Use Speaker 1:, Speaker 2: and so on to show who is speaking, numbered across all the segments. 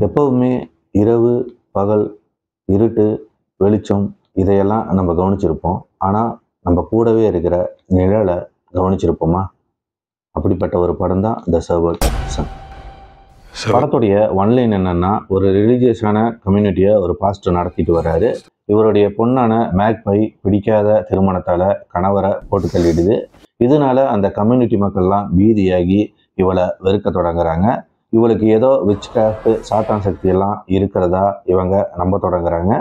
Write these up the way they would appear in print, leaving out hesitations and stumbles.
Speaker 1: எப்பவுமே இரவு, பகல், இருட்டு, வெளிச்சம் இதையெல்லாம் நம்ம கவனிச்சிருப்போம். ஆனால் நம்ம கூடவே இருக்கிற நிழலை கவனிச்சிருப்போமா? அப்படிப்பட்ட ஒரு படம் தான் த சர்வன்ட் சன். படத்துடைய ஒன்லைன் என்னன்னா, ஒரு ரிலீஜியஸான கம்யூனிட்டியை ஒரு பாஸ்டர் நடத்திட்டு வர்றாரு. இவருடைய பொண்ணான மேக்பை பிடிக்காத திருமணத்தால் கணவரை போட்டு தள்ளிடுது. இதனால அந்த கம்யூனிட்டி மக்கள்லாம் பீதியாகி இவளை வெறுக்க தொடங்குறாங்க. இவளுக்கு ஏதோ விச் கிராஃப்ட் சாத்தான் சக்தியெல்லாம் இருக்கிறதா இவங்க நம்ப தொடங்குறாங்க.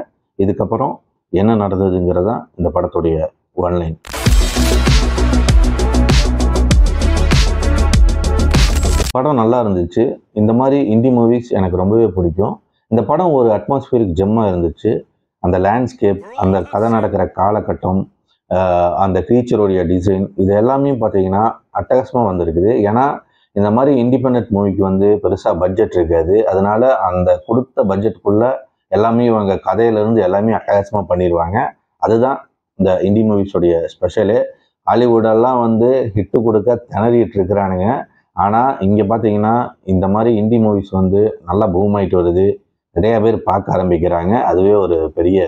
Speaker 1: இதுக்கப்புறம் என்ன நடந்ததுங்கிறதா இந்த படத்துடைய ஒன்லைன். படம் நல்லா இருந்துச்சு. இந்த மாதிரி இந்தி மூவிஸ் எனக்கு ரொம்பவே பிடிக்கும். இந்த படம் ஒரு அட்மாஸ்பியரிக் ஜெம்மாக இருந்துச்சு. அந்த லேண்ட்ஸ்கேப், அந்த கதை நடக்கிற காலகட்டம், அந்த க்ரீச்சருடைய டிசைன், இது எல்லாமே பார்த்தீங்கன்னா அட்டகாசமாக வந்திருக்குது. ஏன்னா இந்த மாதிரி இண்டிபெண்ட் மூவிக்கு வந்து பெருசாக பட்ஜெட் இருக்காது. அதனால அந்த கொடுத்த பட்ஜெட்டுக்குள்ளே எல்லாமே இவங்க கதையிலேருந்து எல்லாமே அட்டகாசமாக பண்ணிடுவாங்க. அதுதான் இந்த இந்தி மூவிஸோடைய ஸ்பெஷலு. ஹாலிவுட்டெல்லாம் வந்து ஹிட்டு கொடுக்க திணறிட்டு இருக்கிறானுங்க. ஆனால் இங்கே பார்த்தீங்கன்னா இந்த மாதிரி இந்தி மூவிஸ் வந்து நல்லா பூம் ஆகிட்டு வருது. நிறைய பேர் பார்க்க ஆரம்பிக்கிறாங்க. அதுவே ஒரு பெரிய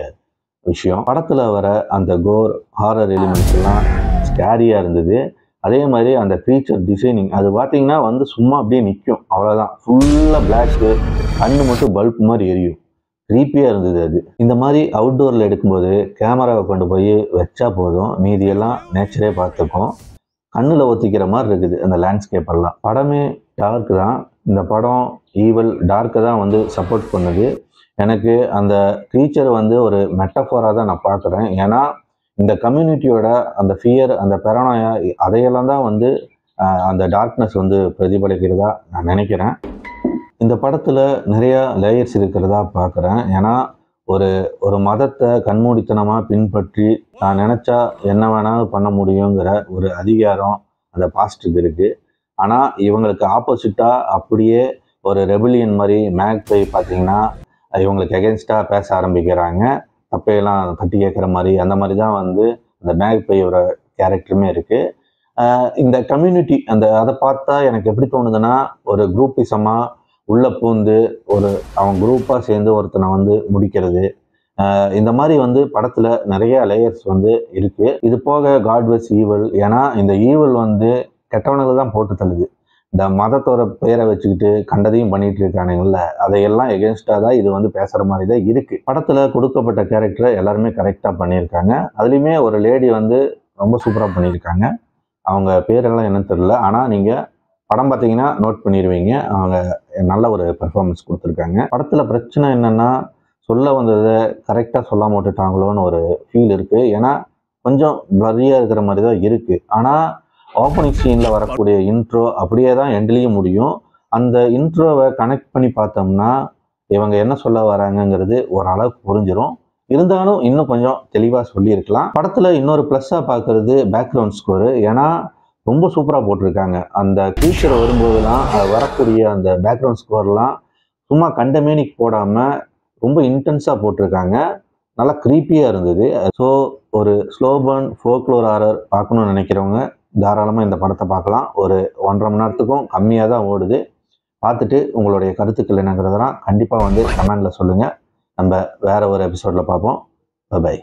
Speaker 1: விஷயம். படத்தில் வர அந்த கோர், ஹாரர் எலிமெண்ட்ஸ் எல்லாம் ஸ்கேரியாக இருந்தது. அதே மாதிரி அந்த க்ரீச்சர் டிசைனிங் அது பார்த்தீங்கன்னா வந்து சும்மா அப்படியே நிற்கும், அவ்வளோதான். ஃபுல்லாக பிளாக்கு, கண்ணு மட்டும் பல்ப் மாதிரி எரியும். க்ரீப்பியாக இருந்தது அது. இந்த மாதிரி அவுட்டோரில் எடுக்கும்போது கேமராவை கொண்டு போய் வச்சா போதும், மீதியெல்லாம் நேச்சரே பார்த்துக்கும். கண்ணில் ஒத்திக்கிற மாதிரி இருக்குது அந்த லேண்ட்ஸ்கேப் எல்லாம். படமே டார்க் தான். இந்த படம் ஈவல் டார்க்கை தான் வந்து சப்போர்ட் பண்ணுது. எனக்கு அந்த க்ரீச்சர் வந்து ஒரு மெட்டஃபோராக தான் நான் பார்க்குறேன். ஏன்னா இந்த கம்யூனிட்டியோட அந்த ஃபியர், அந்த பெரனோயா, அதையெல்லாம் தான் வந்து அந்த டார்க்னஸ் வந்து பிரதிபலிக்கிறதா நான் நினைக்கிறேன். இந்த படத்தில் நிறையா லேயர்ஸ் இருக்கிறதா பார்க்குறேன். ஏன்னா ஒரு மதத்தை கண்மூடித்தனமாக பின்பற்றி நான் நினச்சா என்ன வேணாலும் பண்ண முடியுங்கிற ஒரு அதிகாரம் அந்த பாஸ்டருக்கு இருக்குது. ஆனால் இவங்களுக்கு ஆப்போசிட்டாக அப்படியே ஒரு ரெபிலியன் மாதிரி மேக்பை பார்த்தீங்கன்னா இவங்களுக்கு எகென்ஸ்டாக பேச ஆரம்பிக்கிறாங்க. தப்பையெல்லாம் தட்டி கேட்குற மாதிரி அந்த மாதிரி தான் வந்து அந்த மேக்பையோட கேரக்டருமே இருக்குது. இந்த கம்யூனிட்டி அதை பார்த்தா எனக்கு எப்படி தோணுதுன்னா, ஒரு குரூப்பிசமாக உள்ளே பூந்து அவங்க குரூப்பாக சேர்ந்து ஒருத்தனை வந்து முடிக்கிறது. இந்த மாதிரி வந்து படத்தில் நிறைய லேயர்ஸ் வந்து இருக்குது. இது போக காட் வெஸ் ஈவல். ஏன்னா இந்த ஈவல் வந்து கெட்டவனுக்கு தான் போட்டு தள்ளுது. இந்த மதத்தோட பெயரை வச்சுக்கிட்டு கண்டதையும் பண்ணிட்டு இருக்கானுங்கள்ல, அதையெல்லாம் எகென்ஸ்டாக தான் இது வந்து பேசுகிற மாதிரி தான் இருக்குது. படத்தில் கொடுக்கப்பட்ட கேரக்டரை எல்லாருமே கரெக்டாக பண்ணியிருக்காங்க. அதுலேயுமே ஒரு லேடி வந்து ரொம்ப சூப்பராக பண்ணியிருக்காங்க. அவங்க பேரெல்லாம் என்னன்னு தெரியல. ஆனால் நீங்கள் படம் பார்த்தீங்கன்னா நோட் பண்ணிடுவீங்க. அவங்க நல்ல ஒரு பெர்ஃபார்மன்ஸ் கொடுத்துருக்காங்க. படத்தில் பிரச்சனை என்னென்னா, சொல்ல வந்ததை கரெக்டாக சொல்லாம விட்டுட்டாங்களோன்னு ஒரு ஃபீல் இருக்குது. ஏன்னா கொஞ்சம் பிளரியாக இருக்கிற மாதிரி தான் இருக்குது. ஆனால் ஓப்பனிங் சீனில் வரக்கூடிய இன்ட்ரோ அப்படியே தான் எண்ட்லேயும் முடியும். அந்த இன்ட்ரோவை கனெக்ட் பண்ணி பார்த்தோம்னா இவங்க என்ன சொல்ல வராங்கங்கிறது ஓரளவுக்கு புரிஞ்சிடும். இருந்தாலும் இன்னும் கொஞ்சம் தெளிவாக சொல்லியிருக்கலாம். படத்தில் இன்னொரு ப்ளஸ்ஸாக பார்க்குறது பேக்ரவுண்ட் ஸ்கோரு. ஏன்னா ரொம்ப சூப்பராக போட்டிருக்காங்க. அந்த க்ரீச்சர் வரும்போதெல்லாம் வரக்கூடிய அந்த பேக்ரவுண்ட் ஸ்கோர்லாம் சும்மா கண்டமேனிக்கு போடாமல் ரொம்ப இன்டென்ஸாக போட்டிருக்காங்க. நல்லா க்ரீப்பியாக இருந்தது. ஸோ ஒரு ஸ்லோ பர்ன் ஃபோக்லோர் ஹாரர் பார்க்கணுன்னு நினைக்கிறவங்க தாராளமாக இந்த படத்தை பார்க்கலாம். ஒரு 1.5 மணி நேரத்துக்கும் கம்மியாக தான் ஓடுது. பார்த்துட்டு உங்களுடைய கருத்துக்கள் என்னங்கிறதெல்லாம் கண்டிப்பாக வந்து கமெண்டில் சொல்லுங்கள். நம்ம வேறு ஒரு எபிசோடில் பார்ப்போம். பை.